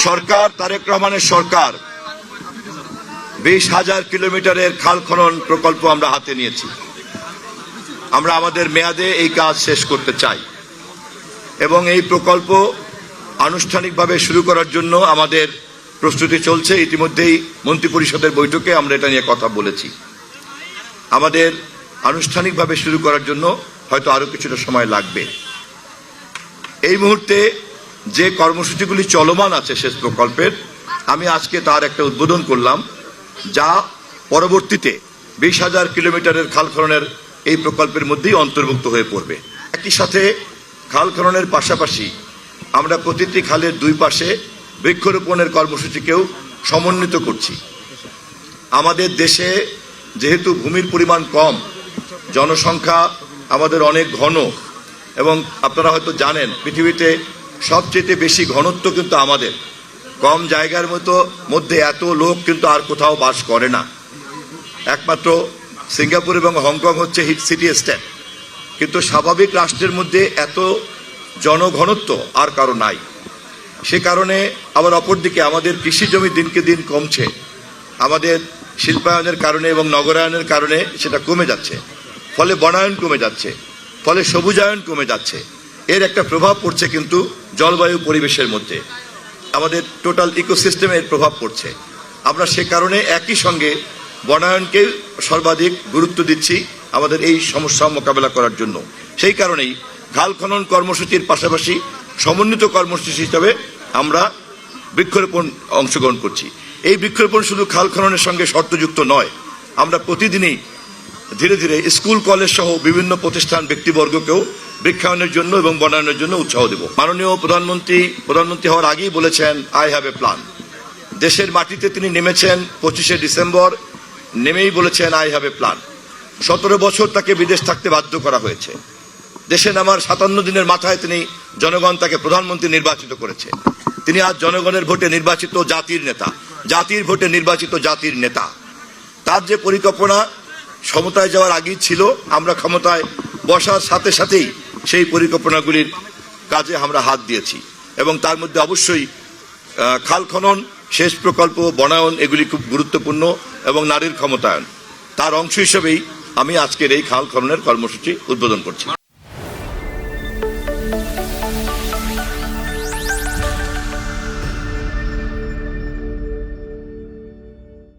সরকার, তারেক রহমানের সরকার 20,000 কিলোমিটারের খাল খনন প্রকল্প আমরা হাতে নিয়েছি। আমরা আমাদের মেয়াদে এই কাজ শেষ করতে চাই এবং এই প্রকল্প আনুষ্ঠানিকভাবে শুরু করার জন্য আমাদের প্রস্তুতি চলছে। ইতিমধ্যেই মন্ত্রিপরিষদের বৈঠকে আমরা এটা নিয়ে কথা বলেছি। আমাদের আনুষ্ঠানিকভাবে শুরু করার জন্য হয়তো আরো কিছুটা সময় লাগবে। এই মুহূর্তে যে কর্মসূচিগুলি চলমান আছে সেচ প্রকল্পের, আমি আজকে তার একটা উদ্বোধন করলাম, যা পরবর্তীতে 20,000 কিলোমিটারের খাল খননের এই প্রকল্পের মধ্যেই অন্তর্ভুক্ত হয়ে পড়বে। একই সাথে খাল খননের পাশাপাশি আমরা প্রতিটি খালের দুই পাশে বৃক্ষরোপণের কর্মসূচিকেও সমন্বিত করছি। আমাদের দেশে যেহেতু ভূমির পরিমাণ কম, জনসংখ্যা আমাদের অনেক ঘন, এবং আপনারা হয়তো জানেন পৃথিবীতে সবচেয়ে বেশি ঘনত্ব কিন্তু আমাদের। কম জায়গার মধ্যে এত লোক কিন্তু আর কোথাও বাস করে না। একমাত্র সিঙ্গাপুর এবং হংকং হচ্ছে হিট সিটি স্টেট, কিন্তু স্বাভাবিক রাষ্ট্রের মধ্যে এত জনঘনত্ব আর কারো নাই। সে কারণে আবার অপরদিকে আমাদের কৃষি জমি দিনকে দিন কমছে। আমাদের শিল্পায়নের কারণে এবং নগরায়নের কারণে সেটা কমে যাচ্ছে, ফলে বনায়ন কমে যাচ্ছে, ফলে সবুজায়ন কমে যাচ্ছে। এর একটা প্রভাব পড়ছে কিন্তু জলবায়ু পরিবেশের মধ্যে, আমাদের টোটাল ইকোসিস্টেমে এর প্রভাব পড়ছে। আমরা সে কারণে একই সঙ্গে বনায়নকে সর্বাধিক গুরুত্ব দিচ্ছি আমাদের এই সমস্যা মোকাবেলা করার জন্য। সেই কারণেই খাল খনন কর্মসূচির পাশাপাশি সমন্বিত কর্মসূচি হিসাবে আমরা বৃক্ষরোপণ অংশগ্রহণ করছি। এই বৃক্ষরোপণ শুধু খাল খননের সঙ্গে শর্তযুক্ত নয়, আমরা প্রতিদিনই ধীরে ধীরে স্কুল কলেজ সহ বিভিন্ন প্রতিষ্ঠান ব্যক্তিবর্গকেও বৃক্ষায়নের জন্য এবং বনায়নের জন্য উৎসাহ দেব। মাননীয় প্রধানমন্ত্রী হওয়ার আগেই বলেছেন আই হ্যাভ এ প্ল্যান। দেশের মাটিতে তিনি নেমেছেন 25শে ডিসেম্বর, নেমেই বলেছেন আই হ্যাভ এ প্ল্যান। 17 বছর তাকে বিদেশ থাকতে বাধ্য করা হয়েছে। দেশে নামার 57 দিনের মাথায় জনগণ তাকে প্রধানমন্ত্রী নির্বাচিত করেছে। তিনি আজ জনগণের ভোটে নির্বাচিত জাতির নেতা, জাতির ভোটে নির্বাচিত জাতির নেতা। তার যে পরিকল্পনা ক্ষমতায় যাওয়ার আগেই ছিল, আমরা ক্ষমতায় বসার সাথে সাথেই সেই পরিকল্পনাগুলির কাজে আমরা হাত দিয়েছি এবং তার মধ্যে অবশ্যই খাল খনন, সেচ প্রকল্প, বনায়ন এগুলি খুব গুরুত্বপূর্ণ এবং নারীর ক্ষমতায়ন। তার অংশ হিসেবেই আমি আজকের এই খাল খননের কর্মসূচি উদ্বোধন করছি।